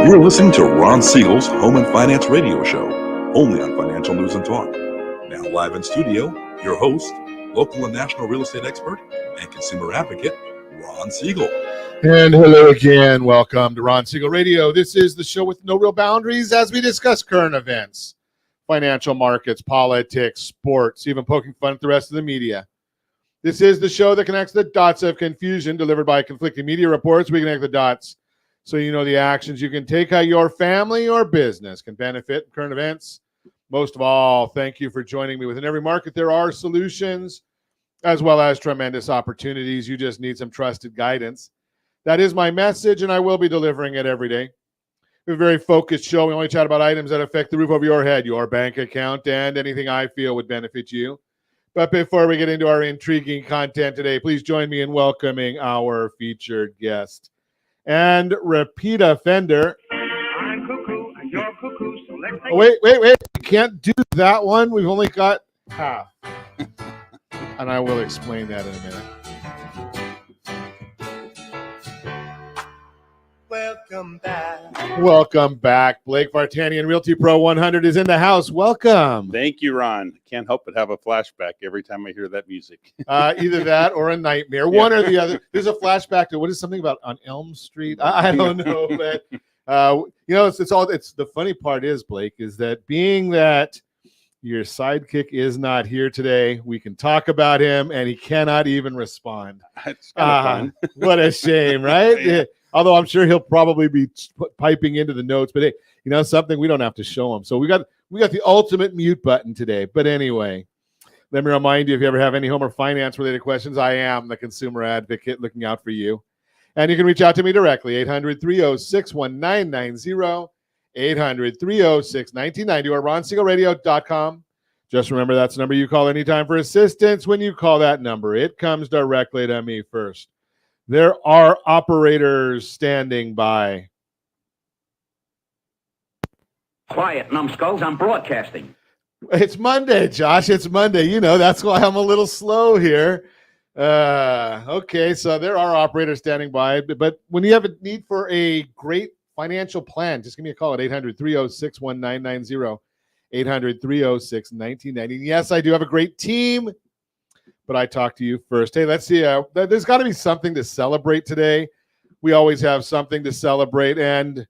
You're listening to Ron Siegel's Home and Finance Radio Show, only on Financial News and Talk. Now live in studio, your host, local and national real estate expert and consumer advocate, Ron Siegel. And hello again. Welcome to Ron Siegel Radio. This is the show with no real boundaries as we discuss current events, financial markets, politics, sports, even poking fun at the rest of the media. This is the show that connects the dots of confusion delivered by conflicting media reports. We connect the dots so you know the actions you can take, how your family or business can benefit from current events. Most of all, thank you for joining me. Within every market, there are solutions as well as tremendous opportunities. You just need some trusted guidance. That is my message, and I will be delivering it every day. We have a very focused show. We only chat about items that affect the roof over your head, your bank account, and anything I feel would benefit you. But before we get into our intriguing content today, please join me in welcoming our featured guest and repeat offender. I'm cuckoo and you're cuckoo, so let's take Wait. We can't do that one. We've only got half. And I will explain that in a minute. Welcome back. Blake Vartanian, Realty Pro 100 is in the house. Welcome. Thank you, Ron. Can't help but have a flashback every time I hear that music. Either that or a nightmare, one or the other. There's a flashback to what is something about on Elm Street. I don't know, but it's the funny part is, Blake, is that being that your sidekick is not here today, we can talk about him, and he cannot even respond. It's kind of fun. What a shame, right? Yeah. Although I'm sure he'll probably be piping into the notes, but hey, something we don't have to show him. So we got the ultimate mute button today. But anyway, let me remind you, if you ever have any home or finance related questions, I am the consumer advocate looking out for you. And you can reach out to me directly, 800-306-1990, 800-306-1990, or ronsiegelradio.com. Just remember that's the number you call anytime for assistance. When you call that number, it comes directly to me first. There are operators standing by. Quiet, numbskulls. I'm broadcasting. It's Monday, Josh. It's Monday. That's why I'm a little slow here. Okay, so there are operators standing by. But when you have a need for a great financial plan, just give me a call at 800-306-1990, 800-306-1990. Yes, I do have a great team, but I talk to you first. Hey, let's see. There's got to be something to celebrate today. We always have something to celebrate. And,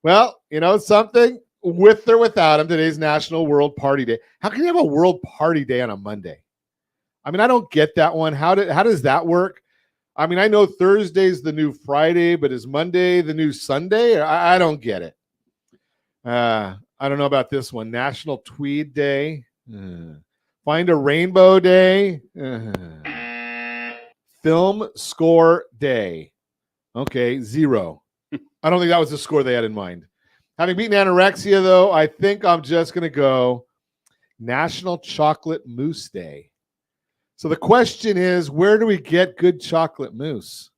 well, something with or without him, today's National World Party Day. How can you have a World Party Day on a Monday? I mean, I don't get that one. How does that work? I mean, I know Thursday's the new Friday, but is Monday the new Sunday? I don't get it. I don't know about this one. National Tweed Day. Find a Rainbow Day. Film Score Day. Okay, 0. I don't think that was the score they had in mind. Having beaten anorexia, though, I think I'm just going to go National Chocolate Mousse Day. So the question is, where do we get good chocolate mousse?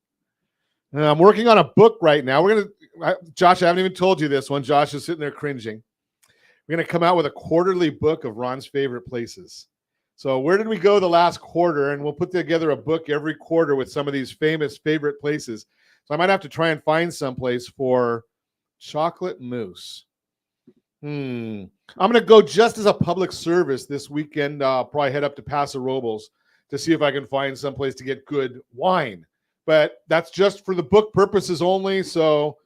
And I'm working on a book right now. Josh, I haven't even told you this one. Josh is sitting there cringing. We're going to come out with a quarterly book of Ron's favorite places. So where did we go the last quarter? And we'll put together a book every quarter with some of these famous favorite places. So I might have to try and find someplace for chocolate mousse. I'm going to go just as a public service this weekend. I'll probably head up to Paso Robles to see if I can find someplace to get good wine. But that's just for the book purposes only. So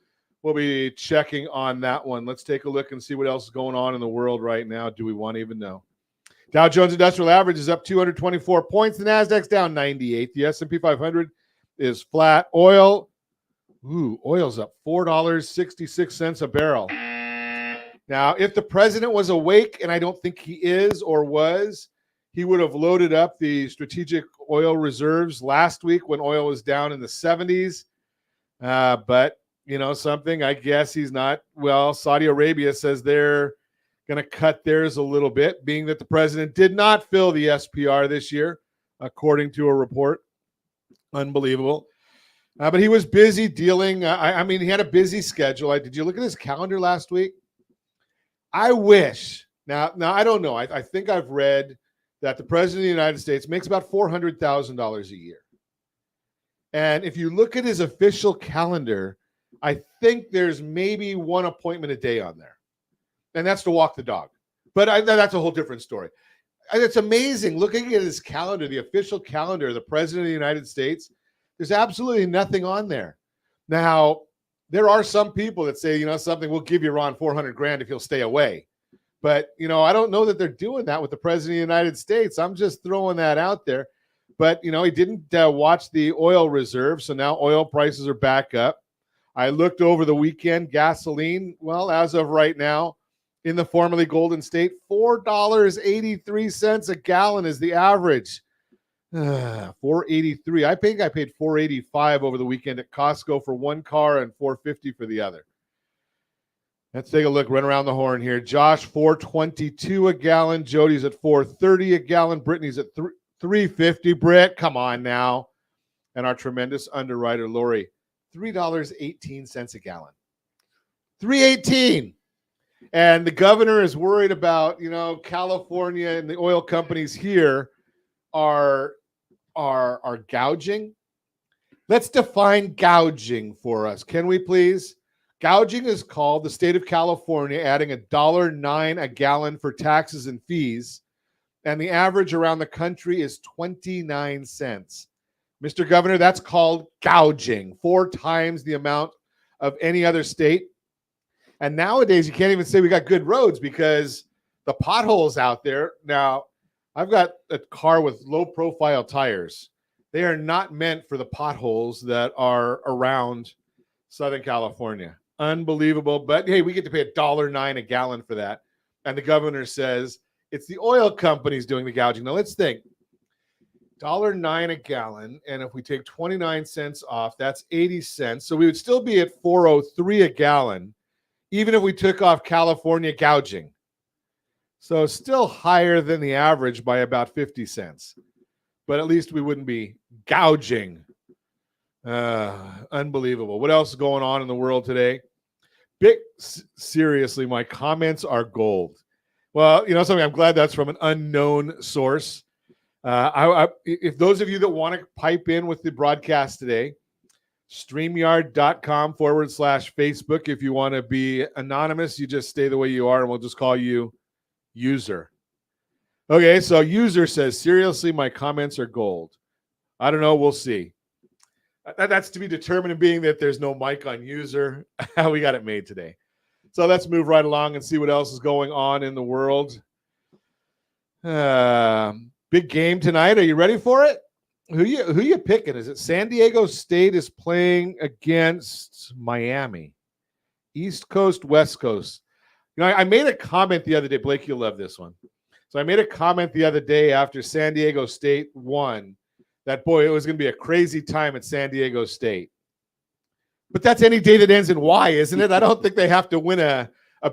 we'll be checking on that one. Let's take a look and see what else is going on in the world right now. Do we want to even know? Dow Jones Industrial Average is up 224 points. The Nasdaq's down 98. The S&P 500 is flat. Oil's up $4.66 a barrel. Now, if the president was awake, and I don't think he is or was, he would have loaded up the strategic oil reserves last week when oil was down in the 70s. But, something, I guess he's not. Well, Saudi Arabia says they're going to cut theirs a little bit, being that the president did not fill the SPR this year, according to a report. Unbelievable. But he was busy dealing. He had a busy schedule. Did you look at his calendar last week? I wish. Now I don't know. I think I've read that the president of the United States makes about $400,000 a year. And if you look at his official calendar, I think there's maybe one appointment a day on there, and that's to walk the dog. But that's a whole different story. And it's amazing looking at his calendar, the official calendar of the President of the United States. There's absolutely nothing on there. Now, there are some people that say, something, we'll give you Ron $400,000 if you'll stay away. But, I don't know that they're doing that with the President of the United States. I'm just throwing that out there. But, he didn't watch the oil reserve. So now oil prices are back up. I looked over the weekend, gasoline, well, as of right now, in the formerly Golden State, $4.83 a gallon is the average. $4.83. I think I paid $4.85 over the weekend at Costco for one car and $4.50 for the other. Let's take a look. Run around the horn here. Josh, $4.22 a gallon. Jody's at $4.30 a gallon. Brittany's at $3.50. Britt, come on now. And our tremendous underwriter, Lori, $3.18 a gallon. $3.18. And the governor is worried about, California and the oil companies here are gouging. Let's define gouging for us. Can we please? Gouging is called the state of California adding $1.09 a gallon for taxes and fees, and the average around the country is 29 cents. Mr. Governor, that's called gouging, 4 times the amount of any other state. And nowadays, you can't even say we got good roads because the potholes out there. Now, I've got a car with low-profile tires. They are not meant for the potholes that are around Southern California. Unbelievable. But, hey, we get to pay $1.09 a gallon for that. And the governor says it's the oil companies doing the gouging. Now, let's think. $1.09 a gallon, and if we take 29 cents off, that's 80 cents. So we would still be at $4.03 a gallon, even if we took off California gouging. So still higher than the average by about 50 cents. But at least we wouldn't be gouging. Unbelievable. What else is going on in the world today? Seriously, my comments are gold. Well, something, I'm glad that's from an unknown source. If those of you that want to pipe in with the broadcast today, StreamYard.com/Facebook. If you want to be anonymous, you just stay the way you are, and we'll just call you User. Okay, so User says, seriously, my comments are gold. I don't know. We'll see. That's to be determined, being that there's no mic on User. We got it made today. So let's move right along and see what else is going on in the world. Big game tonight. Are you ready for it? Who you picking? Is it San Diego State is playing against Miami? East Coast, West Coast. I made a comment the other day. Blake, you'll love this one. So I made a comment the other day after San Diego State won that, boy, it was going to be a crazy time at San Diego State. But that's any day that ends in Y, isn't it? I don't think they have to win a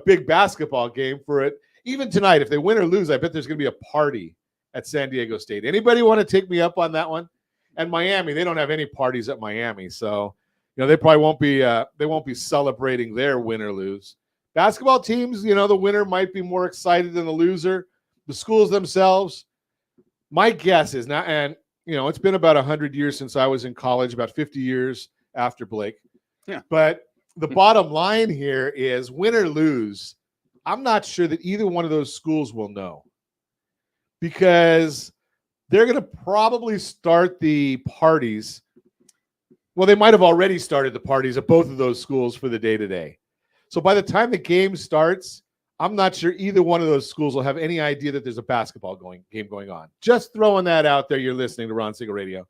big basketball game for it. Even tonight, if they win or lose, I bet there's going to be a party at San Diego State. Anybody want to take me up on that one? And Miami, they don't have any parties at Miami, so they probably won't be. They won't be celebrating their win or lose. Basketball teams, the winner might be more excited than the loser. The schools themselves, my guess is not. And it's been about 100 years since I was in college, about 50 years after Blake. Yeah. But the bottom line here is, win or lose, I'm not sure that either one of those schools will know, because they're going to probably start the parties. Well, they might have already started the parties at both of those schools for the day-to-day. So by the time the game starts, I'm not sure either one of those schools will have any idea that there's a basketball game going on. Just throwing that out there. You're listening to Ron Siegel Radio,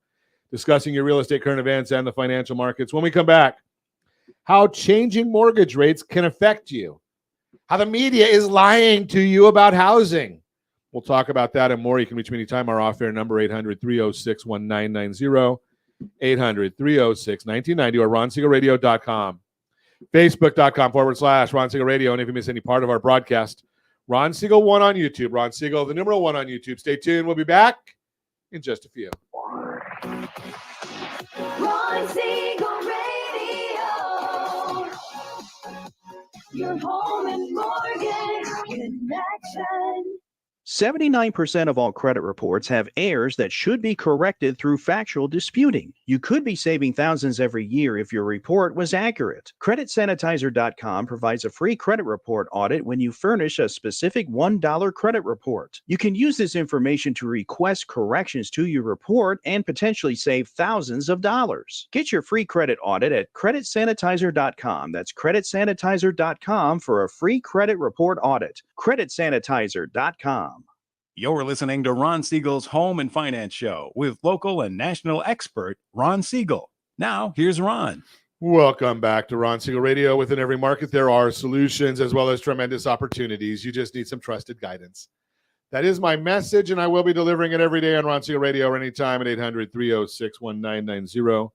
discussing your real estate, current events, and the financial markets. When we come back, how changing mortgage rates can affect you, how the media is lying to you about housing. We'll talk about that and more. You can reach me anytime. Our off-air number, 800-306-1990, 800-306-1990, or RonSiegelRadio.com. Facebook.com/Ron Siegel Radio. And if you miss any part of our broadcast, Ron Siegel 1 on YouTube. Ron Siegel, the numeral 1 on YouTube. Stay tuned. We'll be back in just a few. Ron Siegel Radio. Your home and mortgage connection. 79% of all credit reports have errors that should be corrected through factual disputing. You could be saving thousands every year if your report was accurate. CreditSanitizer.com provides a free credit report audit when you furnish a specific $1 credit report. You can use this information to request corrections to your report and potentially save thousands of dollars. Get your free credit audit at CreditSanitizer.com. That's CreditSanitizer.com for a free credit report audit. CreditSanitizer.com. You're listening to Ron Siegel's Home and Finance Show with local and national expert Ron Siegel. Now, here's Ron. Welcome back to Ron Siegel Radio. Within every market, there are solutions as well as tremendous opportunities. You just need some trusted guidance. That is my message, and I will be delivering it every day on Ron Siegel Radio or anytime at 800-306-1990,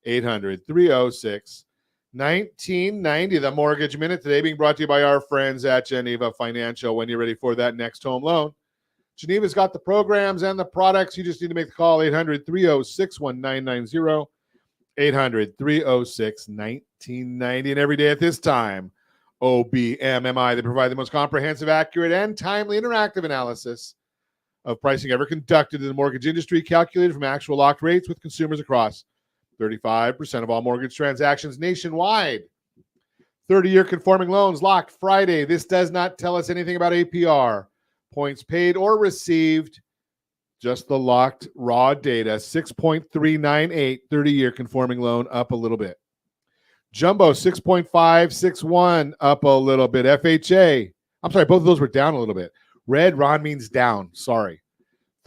800-306-1990. The Mortgage Minute today being brought to you by our friends at Geneva Financial. When you're ready for that next home loan, Geneva's got the programs and the products. You just need to make the call, 800-306-1990, 800-306-1990. And every day at this time, OBMMI, they provide the most comprehensive, accurate, and timely interactive analysis of pricing ever conducted in the mortgage industry, calculated from actual locked rates with consumers across 35% of all mortgage transactions nationwide. 30-year conforming loans locked Friday. This does not tell us anything about APR, points paid or received, just the locked raw data. 6.398, 30-year conforming loan, up a little bit. Jumbo 6.561, up a little bit. FHA, I'm sorry, both of those were down a little bit. Red, Ron, means down. Sorry.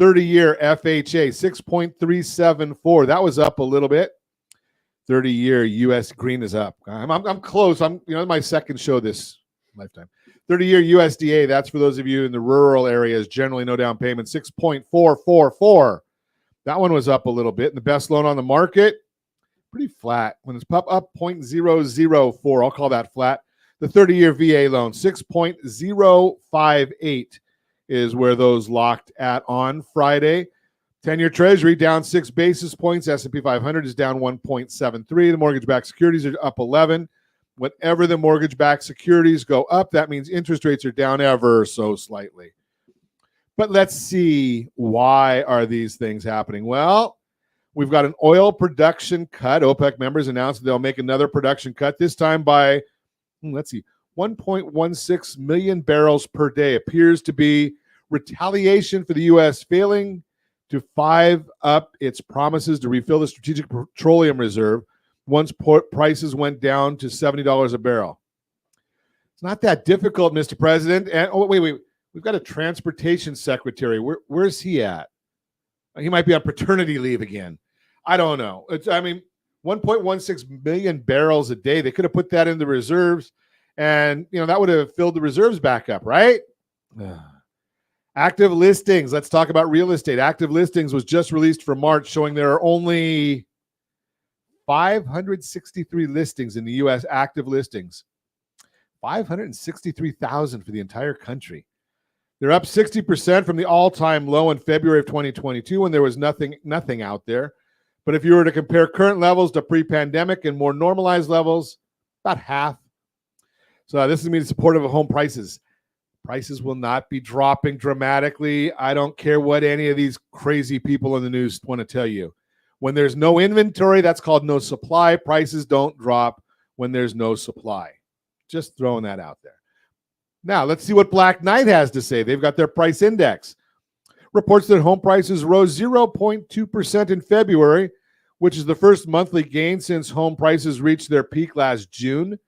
30-year FHA 6.374. That was up a little bit. 30-year US green is up. I'm close. My second show this lifetime. 30-year USDA, that's for those of you in the rural areas, generally no down payment, 6.444. That one was up a little bit. And the best loan on the market, pretty flat. When it's up 0.004, I'll call that flat. The 30-year VA loan, 6.058 is where those locked at on Friday. 10-year Treasury down 6 basis points. S&P 500 is down 1.73. The mortgage-backed securities are up 11. Whenever the mortgage-backed securities go up, that means interest rates are down ever so slightly. But let's see, why are these things happening? Well, we've got an oil production cut. OPEC members announced that they'll make another production cut, this time by, 1.16 million barrels per day. Appears to be retaliation for the U.S. failing to up its promises to refill the Strategic Petroleum Reserve once prices went down to $70 a barrel. It's not that difficult, Mr. President. And wait. We've got a transportation secretary. Where's he at? He might be on paternity leave again. I don't know. 1.16 million barrels a day. They could have put that in the reserves, and that would have filled the reserves back up, right? Active listings. Let's talk about real estate. Active listings was just released for March, showing there are only 563 listings in the U.S. active listings. 563,000 for the entire country. They're up 60% from the all-time low in February of 2022 when there was nothing out there. But if you were to compare current levels to pre-pandemic and more normalized levels, about half. So this is going to be supportive of home prices. Prices will not be dropping dramatically. I don't care what any of these crazy people in the news want to tell you. When there's no inventory, that's called no supply. Prices don't drop when there's no supply. Just throwing that out there. Now, let's see what Black Knight has to say. They've got their price index. Reports that home prices rose 0.2% in February, which is the first monthly gain since home prices reached their peak last June.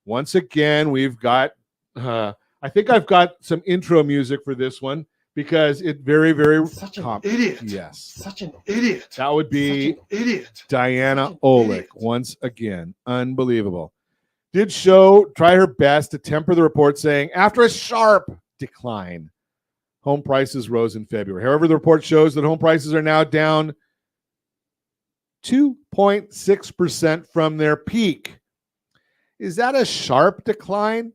Once again, we've got, I think I've got some intro music for this one because it very, very... Such an idiot. Yes. Such an idiot. That would be idiot. Diana Olick. Once again. Unbelievable. Did try her best to temper the report, saying, after a sharp decline, home prices rose in February. However, the report shows that home prices are now down 2.6% from their peak. Is that a sharp decline?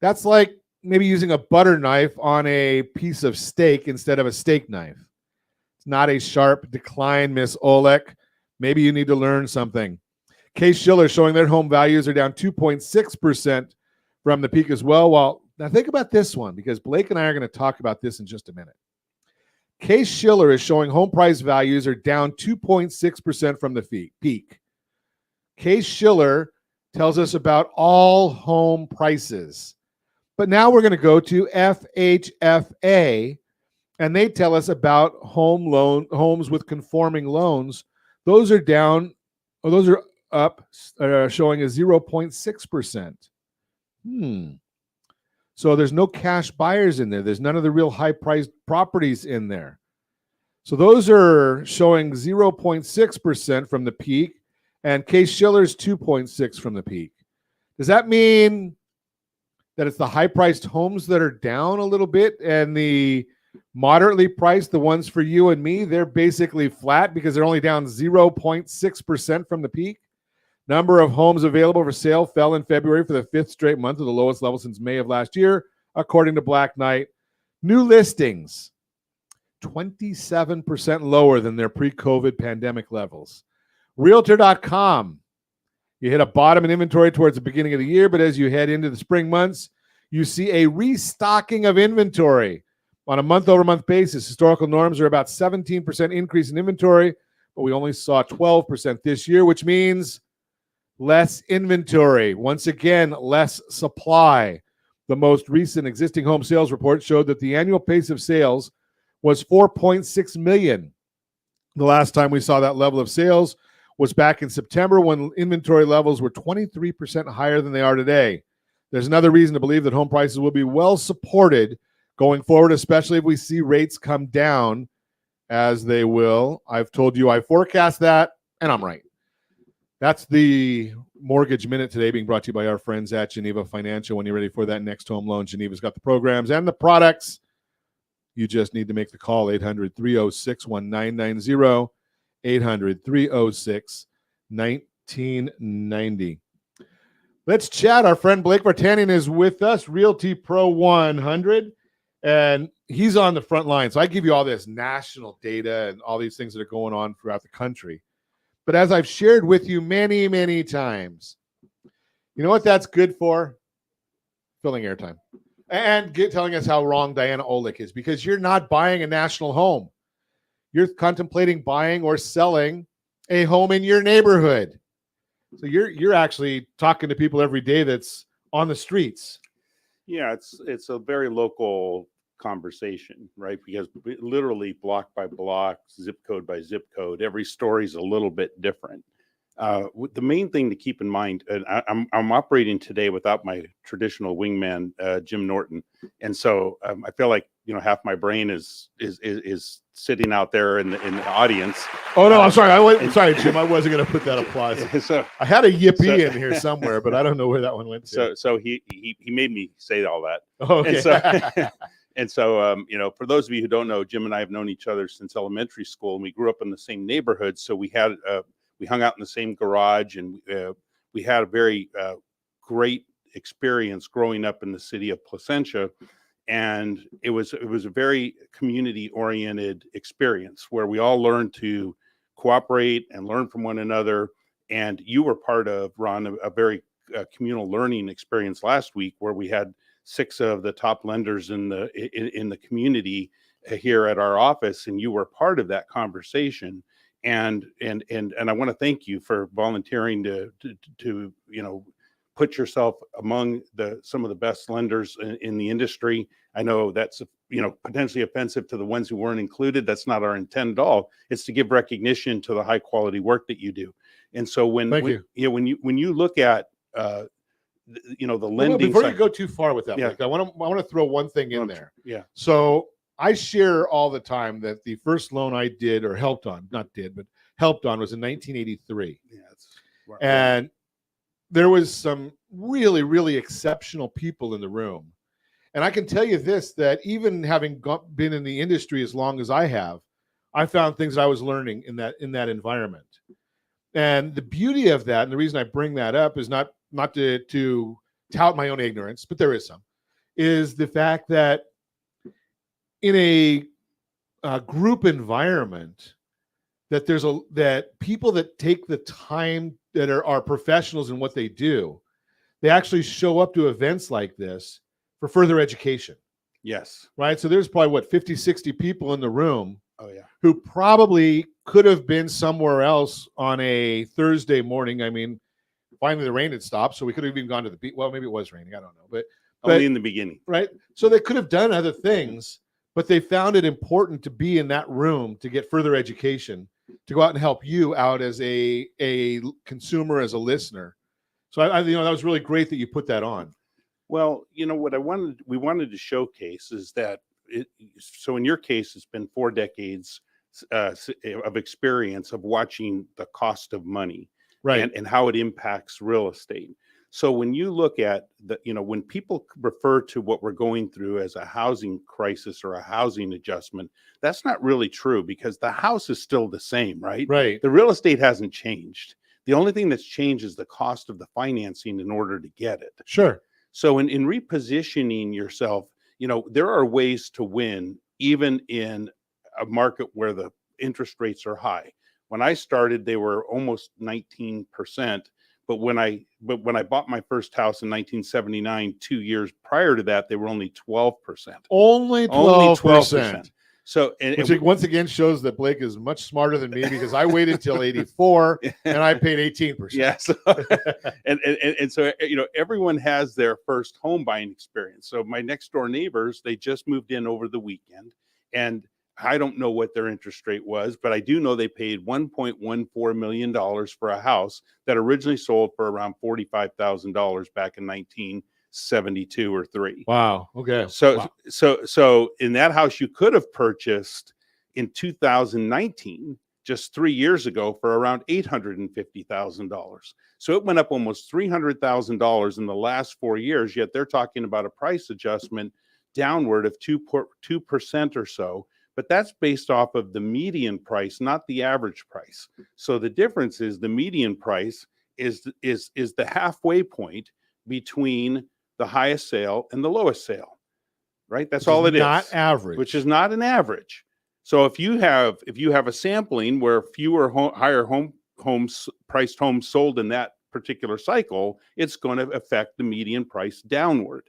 That's like maybe using a butter knife on a piece of steak instead of a steak knife. It's not a sharp decline, Miss Olick. Maybe you need to learn something. Case Shiller showing their home values are down 2.6% from the peak as well, while Now think about this one, because Blake and I are going to talk about this in just a minute. Case-Shiller is showing home price values are down 2.6% from the peak. Case-Shiller tells us about all home prices. But now we're going to go to FHFA, and they tell us about homes with conforming loans. Those are down, or those are up, showing a 0.6%. So there's no cash buyers in there. There's none of the real high-priced properties in there. So those are showing 0.6% from the peak, and Case-Shiller's 2.6 from the peak. Does that mean that it's the high-priced homes that are down a little bit, and the moderately priced, the ones for you and me, they're basically flat because they're only down 0.6% from the peak? Number of homes available for sale fell in February for the fifth straight month, to the lowest level since May of last year, according to Black Knight. New listings, 27% lower than their pre-COVID pandemic levels. Realtor.com, you hit a bottom in inventory towards the beginning of the year, but as you head into the spring months, you see a restocking of inventory on a month-over-month basis. Historical norms are about 17% increase in inventory, but we only saw 12% this year, which means less inventory. Once again, less supply. The most recent existing home sales report showed that the annual pace of sales was 4.6 million. The last time we saw that level of sales was back in September, when inventory levels were 23% higher than they are today. There's another reason to believe that home prices will be well supported going forward, especially if we see rates come down, as they will. I've told you I forecast that, and I'm right. That's the Mortgage Minute today, being brought to you by our friends at Geneva Financial. When you're ready for that next home loan, Geneva's got the programs and the products. You just need to make the call, 800-306-1990, 800-306-1990. Let's chat. Our friend Blake Vartanian is with us, Realty Pro 100, and he's on the front line. So I give you all this national data and all these things that are going on throughout the country. But as I've shared with you many, many times, you know what that's good for? Filling airtime. And telling us how wrong Diana Olick is, because you're not buying a national home. You're contemplating buying or selling a home in your neighborhood. So you're actually talking to people every day that's on the streets. Yeah, it's a very local conversation, right? Because literally block by block, zip code by zip code, every story is a little bit different. The main thing to keep in mind, and I'm operating today without my traditional wingman, Jim Norton, and so I feel like half my brain is sitting out there in the audience. Oh no, I'm sorry. Sorry, Jim. I wasn't going to put that applause. So I had a yippee in here somewhere, but I don't know where that one went to. So he made me say all that. Okay. And so, for those of you who don't know, Jim and I have known each other since elementary school, and we grew up in the same neighborhood. So we hung out in the same garage, and we had a very great experience growing up in the city of Placentia. And it was a very community-oriented experience where we all learned to cooperate and learn from one another. And you were part of, Ron, a very communal learning experience last week, where we had 6 of the top lenders in the community here at our office, and you were part of that conversation. And I want to thank you for volunteering to put yourself among some of the best lenders in the industry. I know that's potentially offensive to the ones who weren't included. That's not our intent at all. It's to give recognition to the high quality work that you do. And so when you look at the lending. Before you go too far with that, yeah. Blake, I want to throw one thing in there. Yeah. So I share all the time that the first loan I did or helped on, not did, but helped on, was in 1983. Yeah. And there was some really, really exceptional people in the room. And I can tell you this, that even having been in the industry as long as I have, I found things that I was learning in that environment. And the beauty of that, and the reason I bring that up, is not to tout my own ignorance, but there is some, is the fact that in a group environment, that that people that take the time, that are professionals in what they do, they actually show up to events like this for further education, Yes. right? So there's probably, 50, 60 people in the room Oh yeah. who probably could have been somewhere else on a Thursday morning. I mean, finally the rain had stopped, so we could have even gone to the beach. Well, maybe it was raining. I don't know. But Only in the beginning. right? So they could have done other things, but they found it important to be in that room to get further education, to go out and help you out as a consumer, as a listener. So I that was really great that you put that on. Well, what we wanted to showcase is that so in your case, it's been 4 decades of experience of watching the cost of money, right, and how it impacts real estate. So when you look at when people refer to what we're going through as a housing crisis or a housing adjustment, that's not really true, because the house is still the same, right? Right. The real estate hasn't changed. The only thing that's changed is the cost of the financing in order to get it. Sure. So in repositioning yourself, there are ways to win even in a market where the interest rates are high. When I started, they were almost 19%. But when I bought my first house in 1979, 2 years prior to that, they were only 12%. Only 12%. So, which once again shows that Blake is much smarter than me, because I waited till 84 and I paid 18%. Yes. and so, everyone has their first home buying experience. So my next door neighbors, they just moved in over the weekend, and I don't know what their interest rate was, but I do know they paid $1.14 million for a house that originally sold for around $45,000 back in 1972 or 3. Wow. Okay. So in that house you could have purchased in 2019, just 3 years ago, for around $850,000. So it went up almost $300,000 in the last 4 years, yet they're talking about a price adjustment downward of 2% or so. But that's based off of the median price, not the average price. So the difference is the median price is the halfway point between the highest sale and the lowest sale, right? That's all it is. Not average. Which is not an average. So if you have a sampling where fewer higher priced homes sold in that particular cycle, it's going to affect the median price downward.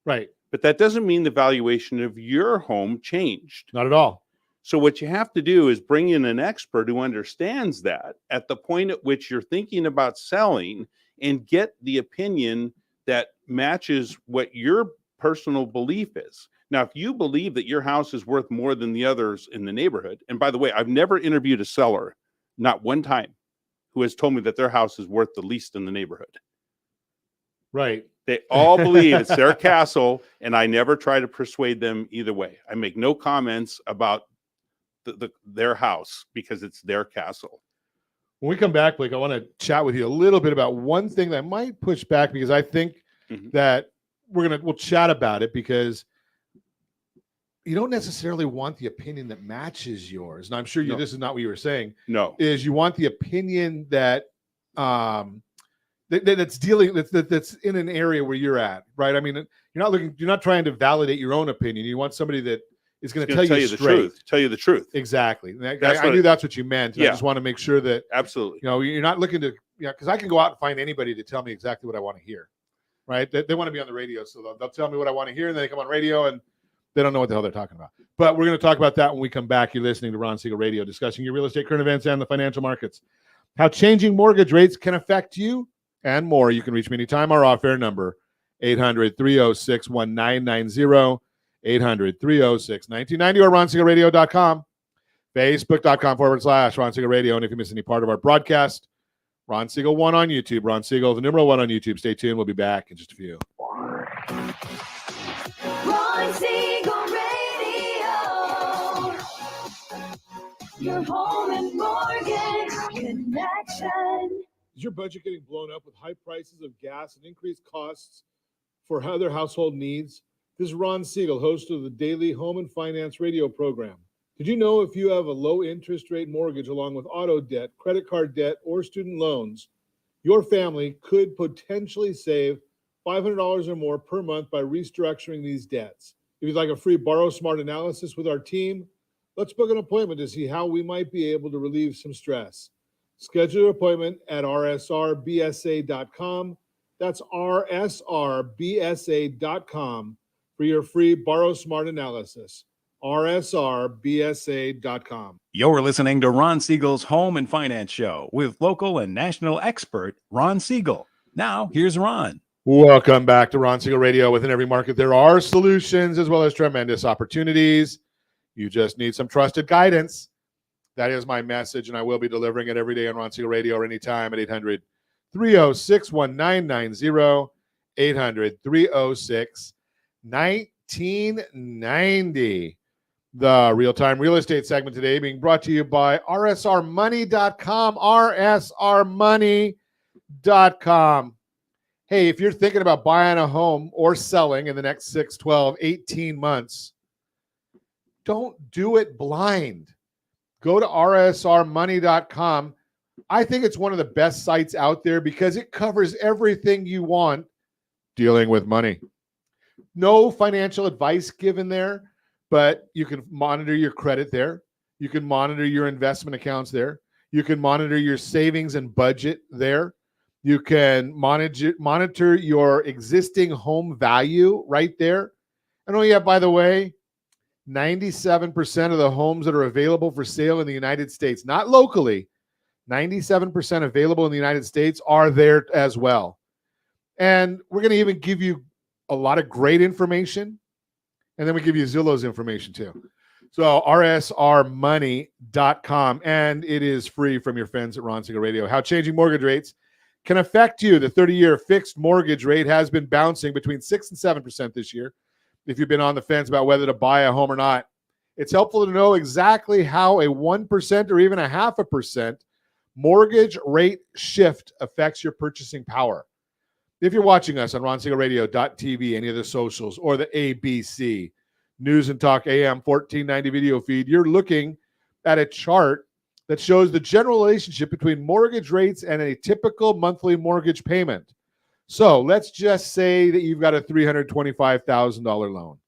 Right. But that doesn't mean the valuation of your home changed. Not at all. So what you have to do is bring in an expert who understands that at the point at which you're thinking about selling, and get the opinion that matches what your personal belief is. Now, if you believe that your house is worth more than the others in the neighborhood, and by the way, I've never interviewed a seller, not one time, who has told me that their house is worth the least in the neighborhood. Right. They all believe it's their castle, and I never try to persuade them either way. I make no comments about their house, because it's their castle. When we come back, Blake, I want to chat with you a little bit about one thing that might push back, because I think that we'll chat about it, because you don't necessarily want the opinion that matches yours. And I'm sure this is not what you were saying. No. Is you want the opinion that that's in an area where you're at, right? I mean, you're not trying to validate your own opinion. You want somebody that is going to tell you the truth. Tell you the truth. Exactly. I knew that's what you meant. Yeah. I just want to make sure that absolutely, you're not looking to, because I can go out and find anybody to tell me exactly what I want to hear, right? They want to be on the radio, so they'll tell me what I want to hear, and then they come on radio and they don't know what the hell they're talking about. But we're going to talk about that when we come back. You're listening to Ron Siegel Radio, discussing your real estate, current events, and the financial markets. How changing mortgage rates can affect you and more. You can reach me anytime. Our off-air number, 800-306-1990, 800-306-1990, or RonSiegelRadio.com, Facebook.com/Ron Siegel Radio. And if you miss any part of our broadcast, Ron Siegel 1 on YouTube. Ron Siegel, the numeral 1 on YouTube. Stay tuned. We'll be back in just a few. Ron Siegel Radio, your home and mortgage connection. Is your budget getting blown up with high prices of gas and increased costs for other household needs? This is Ron Siegel, host of the daily home and finance radio program. Did you know if you have a low interest rate mortgage along with auto debt, credit card debt, or student loans, your family could potentially save $500 or more per month by restructuring these debts? If you'd like a free Borrow Smart analysis with our team, let's book an appointment to see how we might be able to relieve some stress. Schedule your appointment at rsrbsa.com. That's rsrbsa.com. for your free Borrow Smart analysis. rsrbsa.com. You're listening to Ron Siegel's Home and Finance Show with local and national expert Ron Siegel. Now, here's Ron. Welcome back to Ron Siegel Radio. Within every market, there are solutions as well as tremendous opportunities. You just need some trusted guidance. That is my message, and I will be delivering it every day on Ron Siegel Radio or anytime at 800-306-1990, 800-306-1990. The real-time real estate segment today being brought to you by rsrmoney.com, rsrmoney.com. Hey, if you're thinking about buying a home or selling in the next 6, 12, 18 months, don't do it blind. Go to rsrmoney.com. I think it's one of the best sites out there because it covers everything you want dealing with money. No financial advice given there, but you can monitor your credit there. You can monitor your investment accounts there. You can monitor your savings and budget there. You can monitor your existing home value right there. And oh yeah, by the way, 97% of the homes that are available for sale in the United States, not locally, 97% available in the United States are there as well. And we're going to even give you a lot of great information. And then we give you Zillow's information too. So rsrmoney.com, and it is free from your friends at Ron Siegel Radio. How changing mortgage rates can affect you. The 30-year fixed mortgage rate has been bouncing between 6 and 7% this year. If you've been on the fence about whether to buy a home or not, it's helpful to know exactly how a 1% or even a 0.5% mortgage rate shift affects your purchasing power. If you're watching us on RonSiegelRadio.tv, any of the socials, or the ABC News and Talk AM 1490 video feed, you're looking at a chart that shows the general relationship between mortgage rates and a typical monthly mortgage payment. So let's just say that you've got a $325,000 loan.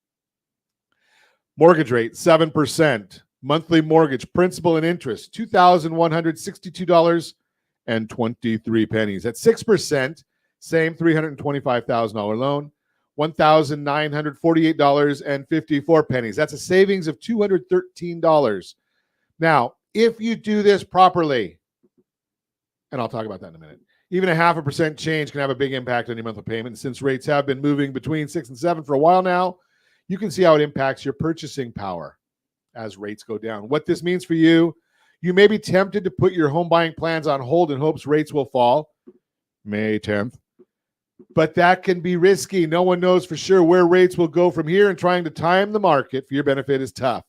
Mortgage rate, 7%. Monthly mortgage, principal and interest, $2,162.23. At 6%, same $325,000 loan, $1,948.54. That's a savings of $213. Now, if you do this properly, and I'll talk about that in a minute, even a 0.5% change can have a big impact on your monthly payment. Since rates have been moving between 6 and 7 for a while now, you can see how it impacts your purchasing power as rates go down. What this means for you, you may be tempted to put your home buying plans on hold in hopes rates will fall May 10th. But that can be risky. No one knows for sure where rates will go from here, and trying to time the market for your benefit is tough.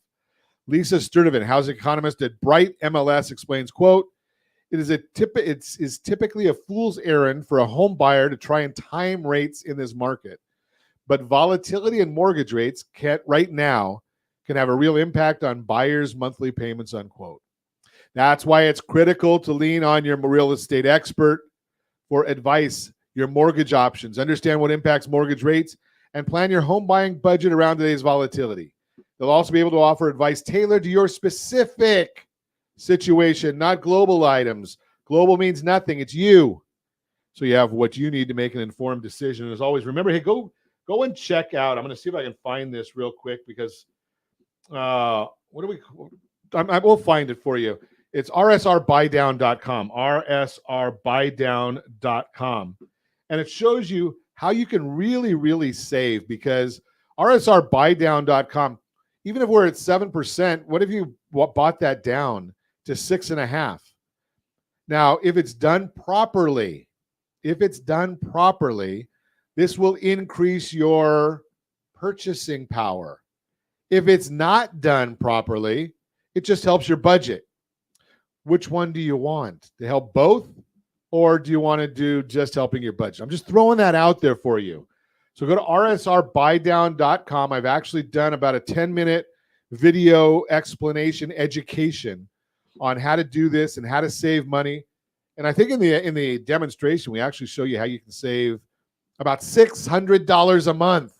Lisa Sturdivant, housing economist at Bright MLS, explains, quote, It is typically a fool's errand for a home buyer to try and time rates in this market. But volatility in mortgage rates right now can have a real impact on buyers' monthly payments, unquote. That's why it's critical to lean on your real estate expert for advice, your mortgage options, understand what impacts mortgage rates, and plan your home buying budget around today's volatility. They'll also be able to offer advice tailored to your specific situation, not global items. Global means nothing. It's you. So you have what you need to make an informed decision. As always, remember, hey, go and check out. I'm going to see if I can find this real quick because we'll find it for you. It's rsrbuydown.com, rsrbuydown.com. And it shows you how you can really, really save, because rsrbuydown.com, even if we're at 7%, what if you bought that down to 6.5%? Now, if it's done properly, this will increase your purchasing power. If it's not done properly, it just helps your budget. Which one do you want? To help both? Or do you want to do just helping your budget? I'm just throwing that out there for you. So go to rsrbuydown.com. I've actually done about a 10-minute video explanation education on how to do this and how to save money. And I think in the demonstration, we actually show you how you can save about $600 a month.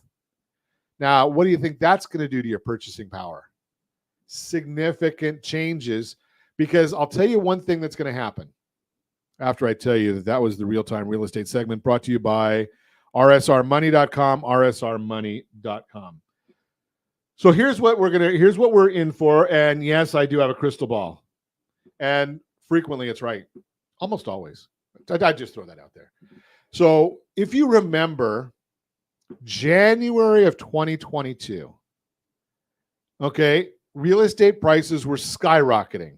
Now, what do you think that's going to do to your purchasing power? Significant changes, because I'll tell you one thing that's going to happen after I tell you that was the real-time real estate segment brought to you by rsrmoney.com, rsrmoney.com. So here's what we're in for. And yes, I do have a crystal ball. And frequently it's right. Almost always. I just throw that out there. So if you remember January of 2022, okay, real estate prices were skyrocketing.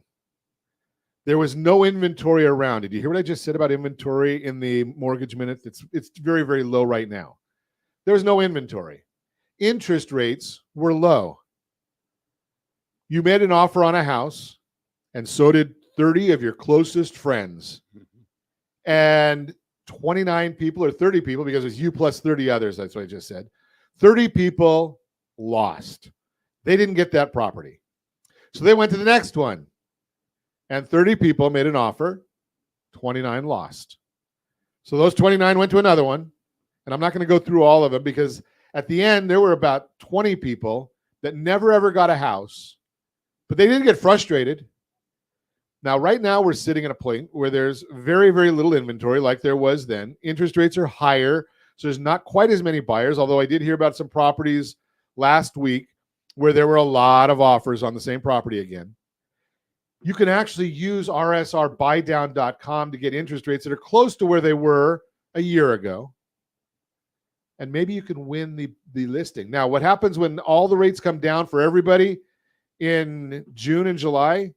There was no inventory around. Did you hear what I just said about inventory in the mortgage minute? It's very, very low right now. There's no inventory. Interest rates were low. You made an offer on a house, and so did 30 of your closest friends. And 29 people or 30 people, because it's you plus 30 others, that's what I just said. 30 people lost. They didn't get that property. So they went to the next one. And 30 people made an offer. 29 lost. So those 29 went to another one. And I'm not going to go through all of them because at the end, there were about 20 people that never, ever got a house. But they didn't get frustrated. Now, right now, we're sitting at a point where there's very, very little inventory like there was then. Interest rates are higher, so there's not quite as many buyers, although I did hear about some properties last week where there were a lot of offers on the same property again. You can actually use rsrbuydown.com to get interest rates that are close to where they were a year ago. And maybe you can win the listing. Now, what happens when all the rates come down for everybody in June and July?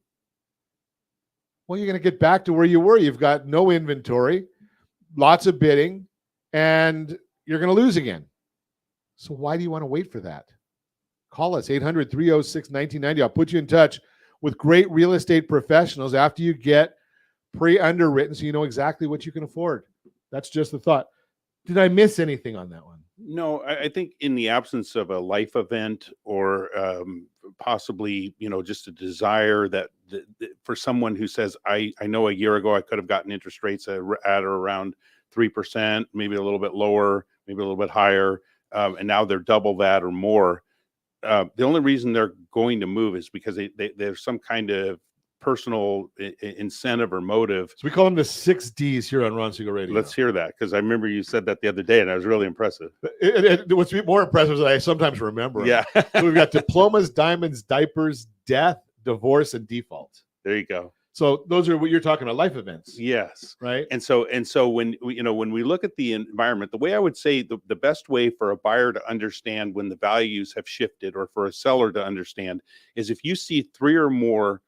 Well, you're going to get back to where you were. You've got no inventory, lots of bidding, and you're going to lose again. So why do you want to wait for that? Call us, 800-306-1990. I'll put you in touch with great real estate professionals after you get pre-underwritten so you know exactly what you can afford. That's just the thought. Did I miss anything on that one? No, I think in the absence of a life event or possibly, just a desire that for someone who says, I know a year ago I could have gotten interest rates at or around 3%, maybe a little bit lower, maybe a little bit higher, and now they're double that or more. The only reason they're going to move is because there's some kind of personal incentive or motive. So we call them the 6 Ds here on Ron Siegel Radio. Let's hear that, because I remember you said that the other day, and that was really impressive. What's more impressive is that I sometimes remember. Yeah. So we've got diplomas, diamonds, diapers, death, divorce, and default. There you go. So those are what you're talking about, life events. Yes. Right. And so when we look at the environment, the way I would say the best way for a buyer to understand when the values have shifted, or for a seller to understand, is if you see 3 or more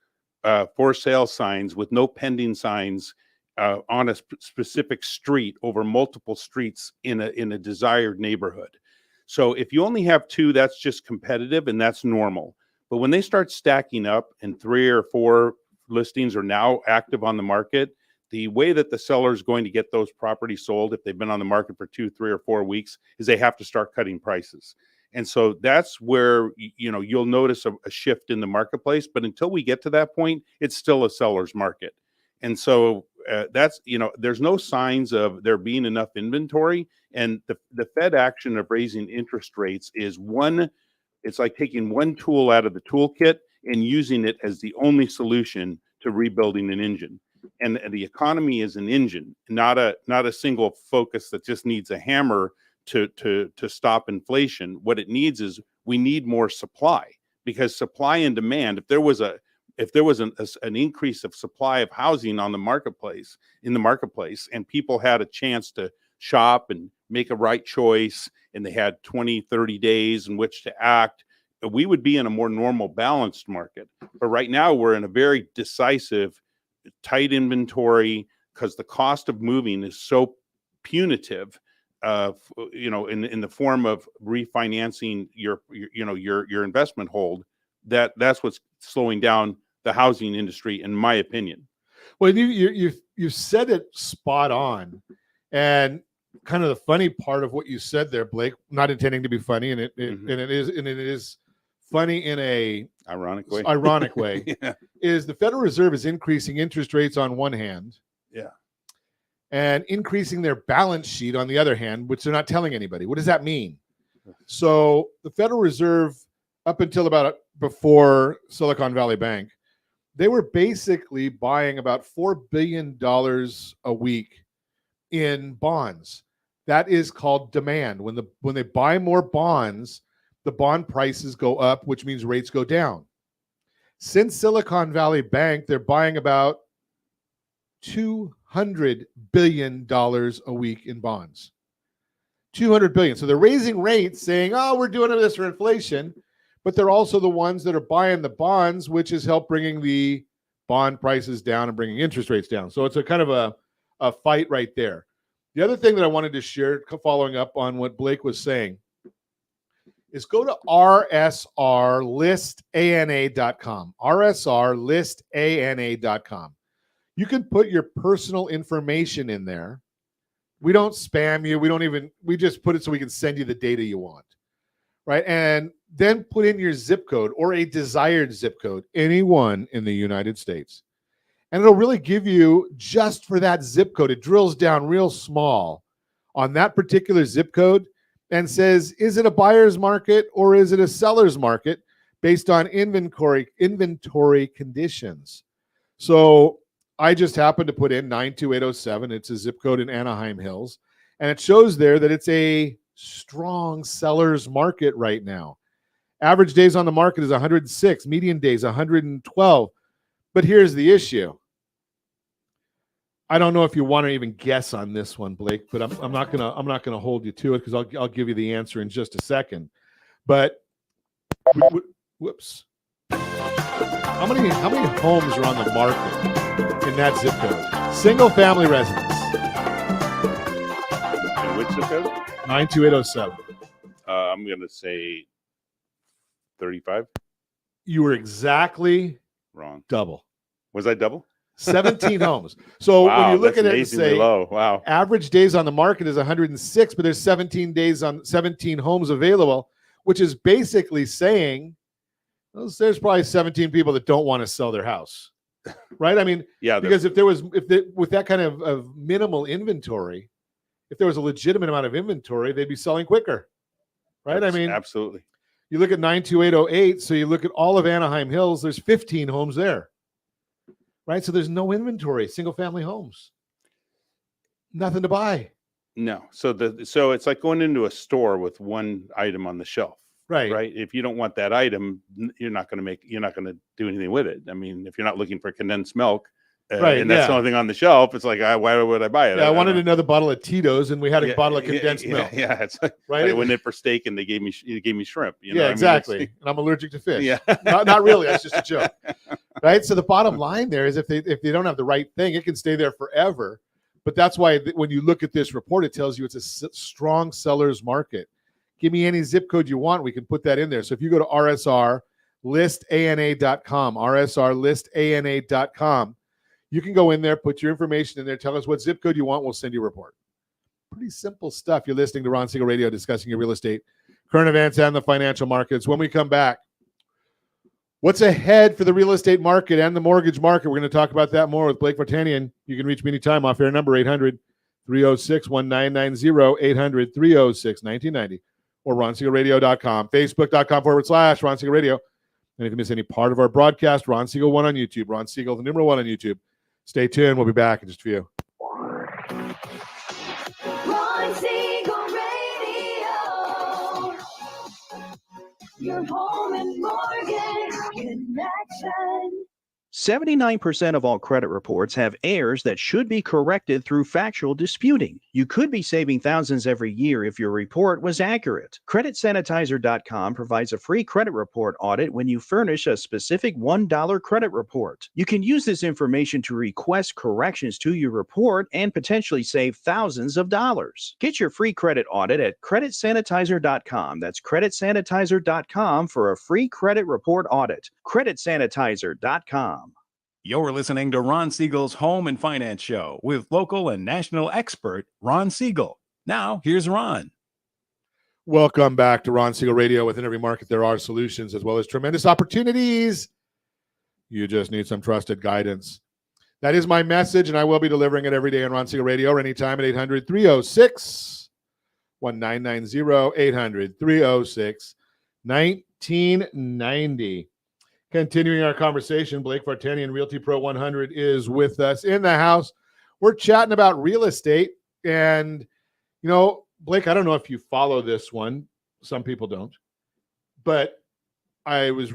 for sale signs with no pending signs on a specific street over multiple streets in a desired neighborhood. So if you only have 2, that's just competitive and that's normal. But when they start stacking up and 3 or 4 listings are now active on the market, the way that the seller is going to get those properties sold, if they've been on the market for 2, 3, or 4 weeks, is they have to start cutting prices. And so that's where, you'll notice a shift in the marketplace. But until we get to that point, it's still a seller's market. And so that's, there's no signs of there being enough inventory. And the Fed action of raising interest rates is it's like taking one tool out of the toolkit and using it as the only solution to rebuilding an engine. And the economy is an engine, not a single focus that just needs a hammer to stop inflation. What it needs is, we need more supply, because supply and demand, if there was an increase of supply of housing in the marketplace, and people had a chance to shop and make a right choice, and they had 20, 30 days in which to act, we would be in a more normal, balanced market. But right now we're in a very decisive, tight inventory, because the cost of moving is so punitive, in the form of refinancing your investment hold, that's what's slowing down the housing industry, in my opinion. Well, you said it spot on, and kind of the funny part of what you said there, Blake, not intending to be funny, and it is funny in a ironic way. Yeah. Is the Federal Reserve is increasing interest rates on one hand, and increasing their balance sheet on the other hand, which they're not telling anybody. What does that mean? So the Federal Reserve, up until before Silicon Valley Bank, they were basically buying about $4 billion a week in bonds. That is called demand. When they buy more bonds, the bond prices go up, which means rates go down. Since Silicon Valley Bank, they're buying about $200 billion a week in bonds. $200 billion. So they're raising rates saying, oh, we're doing this for inflation, but they're also the ones that are buying the bonds, which has helped bringing the bond prices down and bringing interest rates down. So it's a kind of a fight right there. The other thing that I wanted to share, following up on what Blake was saying, is go to rslistana.com. rslistana.com. You can put your personal information in there. We don't spam you. We just put it so we can send you the data you want, right? And then put in your zip code or a desired zip code, any one in the United States. And it'll really give you, just for that zip code, it drills down real small on that particular zip code and says, is it a buyer's market or is it a seller's market based on inventory conditions? So I just happened to put in 92807. It's a zip code in Anaheim Hills. And it shows there that it's a strong seller's market right now. Average days on the market is 106, median days 112. But here's the issue. I don't know if you want to even guess on this one, Blake, but I'm not gonna hold you to it because I'll give you the answer in just a second. But whoops, how many homes are on the market in that zip code? Single family residence. And which zip code? 92807. I'm gonna say 35. You were exactly Wrong. double. Was I double? 17 homes. So wow, when you look at it and amazingly say, low. Wow, average days on the market is 106, but there's 17 homes available, which is basically saying there's probably 17 people that don't want to sell their house, right? I mean, yeah, because with that kind of minimal inventory, if there was a legitimate amount of inventory, they'd be selling quicker, right? I mean, absolutely. You look at 92808, so you look at all of Anaheim Hills, there's 15 homes there. Right? So there's no inventory, single family homes. Nothing to buy. No. So it's like going into a store with one item on the shelf. Right. Right. If you don't want that item, you're not going to do anything with it. I mean, if you're not looking for condensed milk, right, and that's the only thing on the shelf, it's like, why would I buy it? Yeah, I wanted another bottle of Tito's, and we had a bottle of condensed milk. Yeah, it's like, right. I went in for steak, and they gave me shrimp. You know? Yeah, exactly. And I'm allergic to fish. Yeah, not really. That's just a joke. Right. So the bottom line there is if they don't have the right thing, it can stay there forever. But that's why when you look at this report, it tells you it's a strong seller's market. Give me any zip code you want. We can put that in there. So if you go to rslistana.com, rslistana.com, you can go in there, put your information in there, tell us what zip code you want. We'll send you a report. Pretty simple stuff. You're listening to Ron Siegel Radio, discussing your real estate, current events, and the financial markets. When we come back, what's ahead for the real estate market and the mortgage market? We're going to talk about that more with Blake Vartanian. You can reach me anytime off air number 800-306-1990, 800-306-1990, or ronsiegelradio.com, facebook.com/Ron Siegel Radio. And if you miss any part of our broadcast, Ron Siegel 1 on YouTube, Ron Siegel, the number 1 on YouTube. Stay tuned. We'll be back in just a few. Ron Siegel Radio. Your home and mortgage connection. 79% of all credit reports have errors that should be corrected through factual disputing. You could be saving thousands every year if your report was accurate. CreditSanitizer.com provides a free credit report audit when you furnish a specific $1 credit report. You can use this information to request corrections to your report and potentially save thousands of dollars. Get your free credit audit at CreditSanitizer.com. That's CreditSanitizer.com for a free credit report audit. CreditSanitizer.com. You're listening to Ron Siegel's Home and Finance Show with local and national expert Ron Siegel. Now, here's Ron. Welcome back to Ron Siegel Radio. Within every market, there are solutions as well as tremendous opportunities. You just need some trusted guidance. That is my message, and I will be delivering it every day on Ron Siegel Radio or anytime at 800-306-1990, 800-306-1990. Continuing our conversation, Blake Vartanian, Realty Pro 100, is with us in the house. We're chatting about real estate, and You know, Blake, I don't know if you follow this one. Some people don't. But I was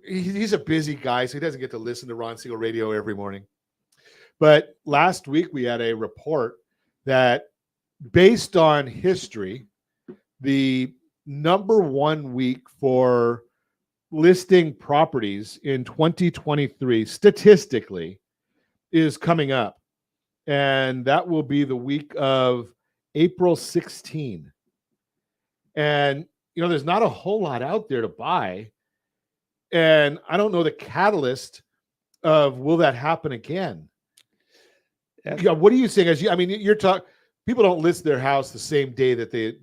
he's a busy guy, so he doesn't get to listen to Ron Siegel radio every morning. But last week we had a report that based on history, the number one week for listing properties in 2023 statistically is coming up. And that will be the week of April 16. And, you know, there's not a whole lot out there to buy. And I don't know the catalyst of will that happen again? Yeah, what are you saying? You're talking, people don't list their house the same day that they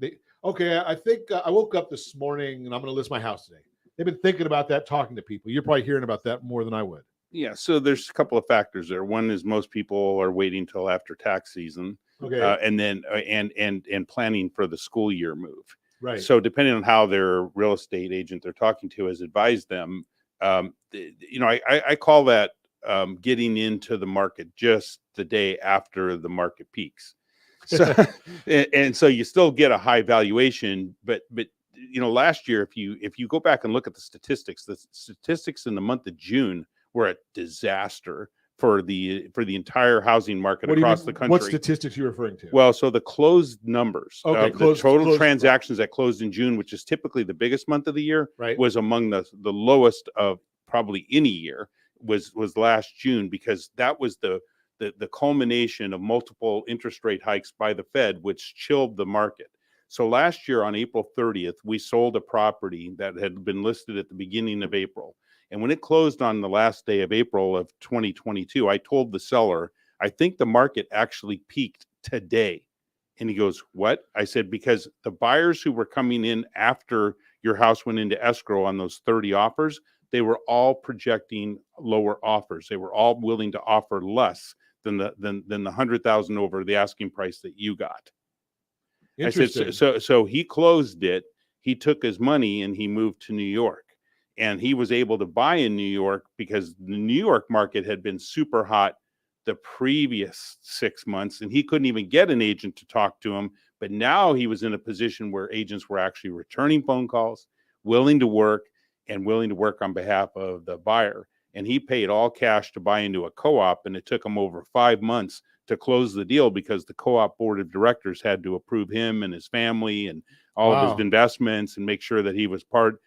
okay, I think I woke up this morning and I'm going to list my house today. They've been thinking about that, talking to people. You're probably hearing about that more than I would. Yeah, so there's a couple of factors there. One is most people are waiting till after tax season, Okay. and then and planning for the school year move. Right. So depending on how their real estate agent they're talking to has advised them, I call that getting into the market just the day after the market peaks. So and so you still get a high valuation, but last year if you go back and look at the statistics in the month of June were a disaster for the entire housing market across the country. What statistics are you referring to? Well, so the closed numbers, okay, the total transactions that closed in June, which is typically the biggest month of the year, right, was among the lowest of probably any year. Was last June, because that was the culmination of multiple interest rate hikes by the Fed, which chilled the market. So last year on April 30th, we sold a property that had been listed at the beginning of April. And when it closed on the last day of April of 2022, I told the seller, I think the market actually peaked today. And he goes, what? I said, because the buyers who were coming in after your house went into escrow on those 30 offers, they were all projecting lower offers. They were all willing to offer less than the 100,000 over the asking price that you got. I said, so he closed it. He took his money and he moved to New York. And he was able to buy in New York because the New York market had been super hot the previous 6 months, and he couldn't even get an agent to talk to him. But now he was in a position where agents were actually returning phone calls, willing to work on behalf of the buyer. And he paid all cash to buy into a co-op, and it took him over 5 months to close the deal because the co-op board of directors had to approve him and his family and all of his investments and make sure that he was part,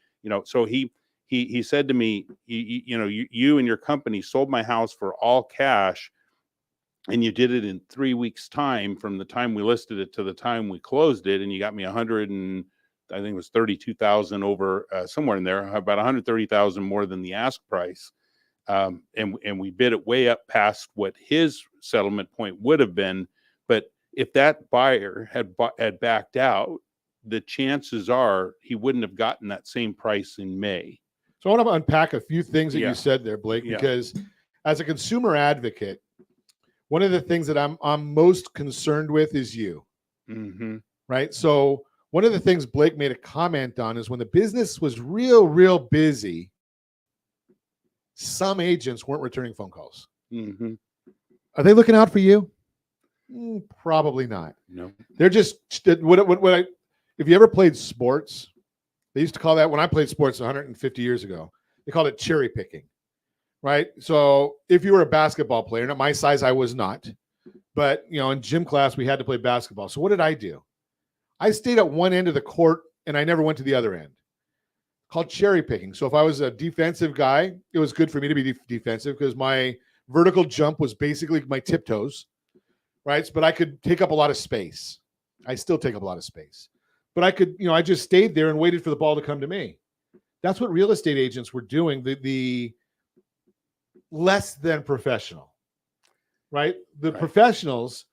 so he said to me, you and your company sold my house for all cash, and you did it in 3 weeks time from the time we listed it to the time we closed it. And you got me 100 and I think it was 32,000 over somewhere in there, about 130,000 more than the ask price. And we bid it way up past what his settlement point would have been. But if that buyer had backed out, the chances are he wouldn't have gotten that same price in May. So I want to unpack a few things that you said there, Blake, because as a consumer advocate, one of the things that I'm most concerned with is you, right? So one of the things Blake made a comment on is when the business was real busy, some agents weren't returning phone calls. Are they looking out for you? Probably not. No. They're just if you ever played sports, they used to call that, when I played sports 150 years ago, they called it cherry picking, right? So if you were a basketball player, not my size, I was not, but in gym class, we had to play basketball. So what did I do? I stayed at one end of the court and I never went to the other end. Called cherry picking. So if I was a defensive guy, it was good for me to be defensive because my vertical jump was basically my tiptoes, right? But I could take up a lot of space. I still take up a lot of space. But I could, I just stayed there and waited for the ball to come to me. That's what real estate agents were doing, the less than professional, right? The professionals,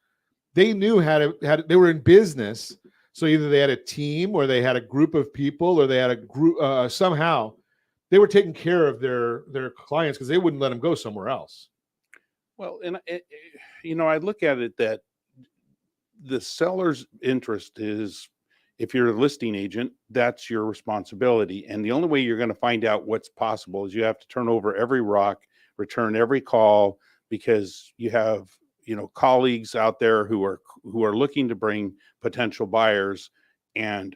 they knew they were in business. So either they had a team or they had a group of people or they had a group, somehow they were taking care of their clients because they wouldn't let them go somewhere else. Well, and I look at it that the seller's interest is, if you're a listing agent, that's your responsibility. And the only way you're going to find out what's possible is you have to turn over every rock, return every call, because you have colleagues out there who are looking to bring potential buyers, and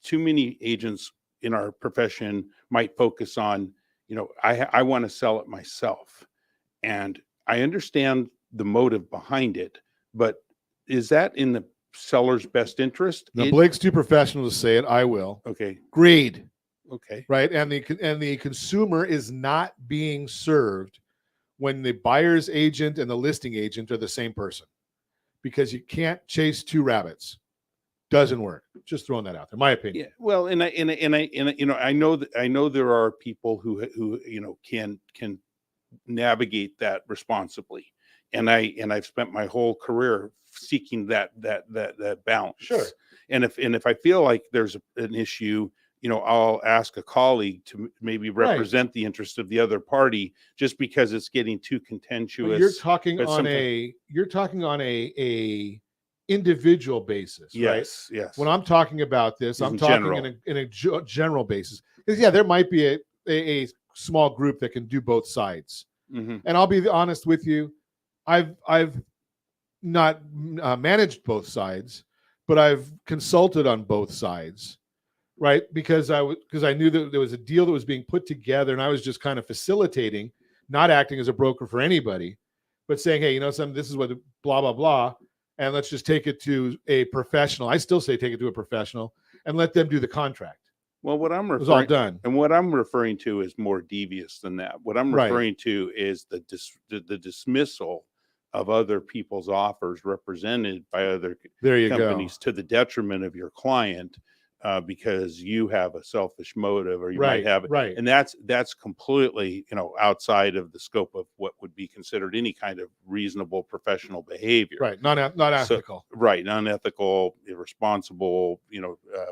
too many agents in our profession might focus on, I want to sell it myself. And I understand the motive behind it, but is that in the seller's best interest? Now, Blake's too professional to say it. I will. Okay. Greed. Okay. Right. And the consumer is not being served when the buyer's agent and the listing agent are the same person, because you can't chase two rabbits. Doesn't work. Just throwing that out there, my opinion. Yeah. Well, and I know there are people who can navigate that responsibly, and I've spent my whole career seeking that balance. Sure. And if I feel like there's an issue, I'll ask a colleague to maybe represent the interest of the other party, just because it's getting too contentious. But you're talking on a individual basis, right? Yes, yes. When I'm talking about this, I'm talking in a general basis. Because there might be a small group that can do both sides. Mm-hmm. And I'll be honest with you, I've not managed both sides, but I've consulted on both sides, right? Because I knew that there was a deal that was being put together, and I was just kind of facilitating, not acting as a broker for anybody, but saying, hey, this is what blah blah blah. And let's just take it to a professional. I still say take it to a professional and let them do the contract. Well, what I'm referring, it was all done. And what I'm referring to is more devious than that. What I'm referring to is the dismissal of other people's offers represented by other companies to the detriment of your client, because you have a selfish motive, or you might have it. Right. And that's completely, outside of the scope of what would be considered any kind of reasonable professional behavior. Right. Not ethical. So, right. Non-ethical, irresponsible,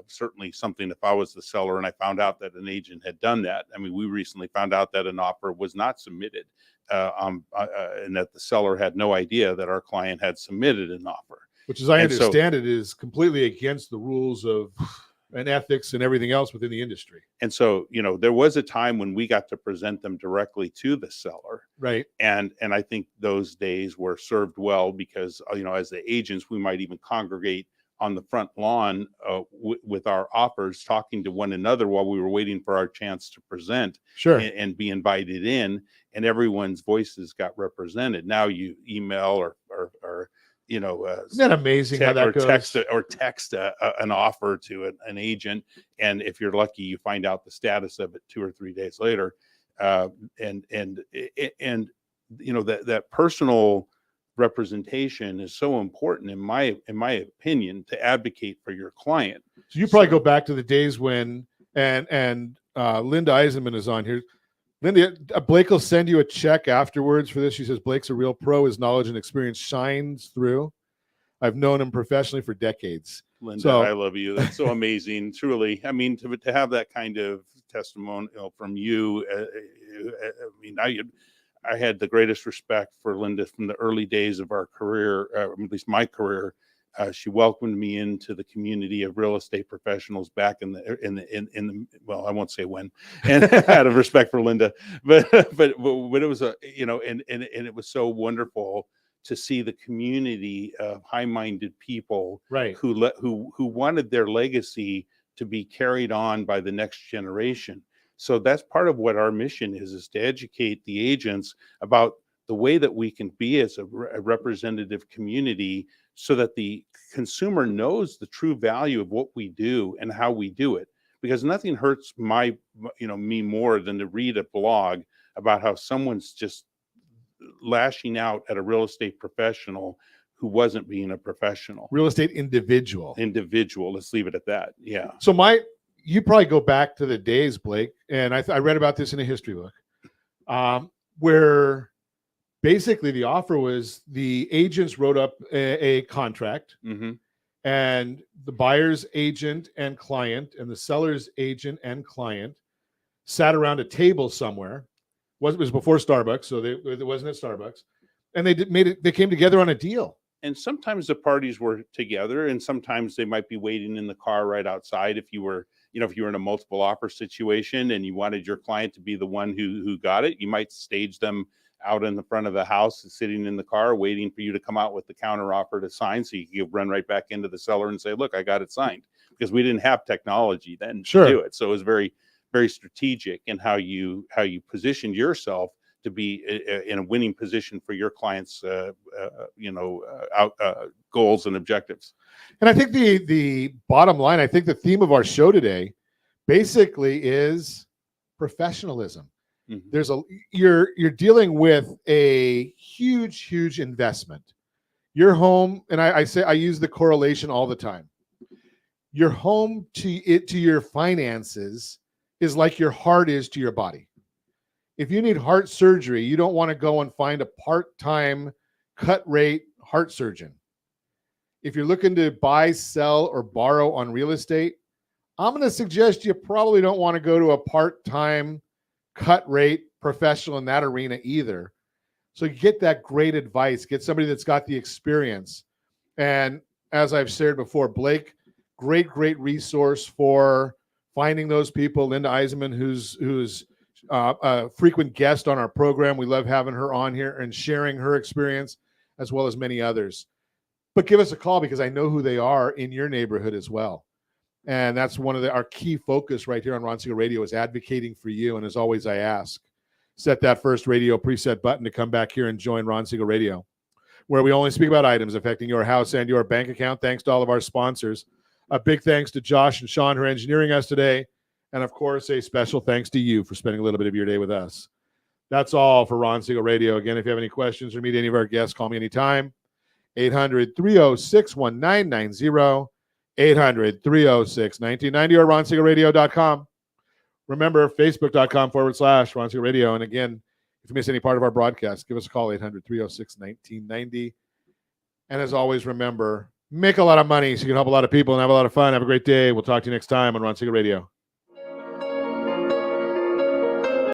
certainly something. If I was the seller and I found out that an agent had done that, I mean, we recently found out that an offer was not submitted, and that the seller had no idea that our client had submitted an offer. Which, as I understand it, is completely against the rules of and ethics and everything else within the industry. And so, there was a time when we got to present them directly to the seller. Right. And I think those days were served well, because, as the agents, we might even congregate on the front lawn with our offers, talking to one another while we were waiting for our chance to present. Sure. And be invited in, and everyone's voices got represented. Now you email or isn't that amazing how that goes? Text an offer to an agent, and if you're lucky, you find out the status of it 2 or 3 days later. And that personal representation is so important, in my opinion, to advocate for your client. So you probably go back to the days when and Linda Eisenman is on here. Linda, Blake will send you a check afterwards for this. She says Blake's a real pro. His knowledge and experience shines through. I've known him professionally for decades. Linda, I love you. That's so amazing. Truly. I mean, to have that kind of testimonial from you, I had the greatest respect for Linda from the early days of our career, at least my career. She welcomed me into the community of real estate professionals back in the well, I won't say when, and out of respect for Linda, but it was and it was so wonderful to see the community of high-minded people, right, who wanted their legacy to be carried on by the next generation. So that's part of what our mission is to educate the agents about the way that we can be as a representative community, so that the consumer knows the true value of what we do and how we do it. Because nothing hurts me more than to read a blog about how someone's just lashing out at a real estate professional who wasn't being a professional. Real estate individual. Let's leave it at that. Yeah. So you probably go back to the days, Blake, and I read about this in a history book, where basically the offer was the agents wrote up a contract, mm-hmm. and the buyer's agent and client and the seller's agent and client sat around a table somewhere. It was before Starbucks, so it wasn't at Starbucks, and they came together on a deal. And sometimes the parties were together, and sometimes they might be waiting in the car right outside. If you were in a multiple offer situation and you wanted your client to be the one who got it, you might stage them out in the front of the house, sitting in the car, waiting for you to come out with the counter offer to sign, so you can run right back into the seller and say, "Look, I got it signed," because we didn't have technology then Sure. to do it. So it was very, very strategic in how you positioned yourself to be in a winning position for your clients' goals and objectives. And I think the bottom line, I think the theme of our show today basically is professionalism. Mhm. You're dealing with a huge investment. Your home, and I use the correlation all the time. Your home to your finances is like your heart is to your body. If you need heart surgery, you don't want to go and find a part-time cut rate heart surgeon. If you're looking to buy, sell, or borrow on real estate, I'm going to suggest you probably don't want to go to a part-time cut rate professional in that arena either. So you get that great advice, get somebody that's got the experience. And as I've shared before, Blake, great resource for finding those people. Linda Eisenman, who's a frequent guest on our program. We love having her on here and sharing her experience, as well as many others. But give us a call, because I know who they are in your neighborhood as well. And that's one of our key focus right here on Ron Siegel Radio, is advocating for you. And as always, I ask, set that first radio preset button to come back here and join Ron Siegel Radio, where we only speak about items affecting your house and your bank account. Thanks to all of our sponsors. A big thanks to Josh and Sean, who are engineering us today. And of course, a special thanks to you for spending a little bit of your day with us. That's all for Ron Siegel Radio. Again, if you have any questions or meet any of our guests, call me anytime. 800-306-1990. 800-306-1990 or RonSiegelRadio.com. Remember, Facebook.com/Ron Siegel Radio. And again, if you miss any part of our broadcast, give us a call, 800-306-1990. And as always, remember, make a lot of money so you can help a lot of people and have a lot of fun. Have a great day. We'll talk to you next time on Ron Siegel Radio.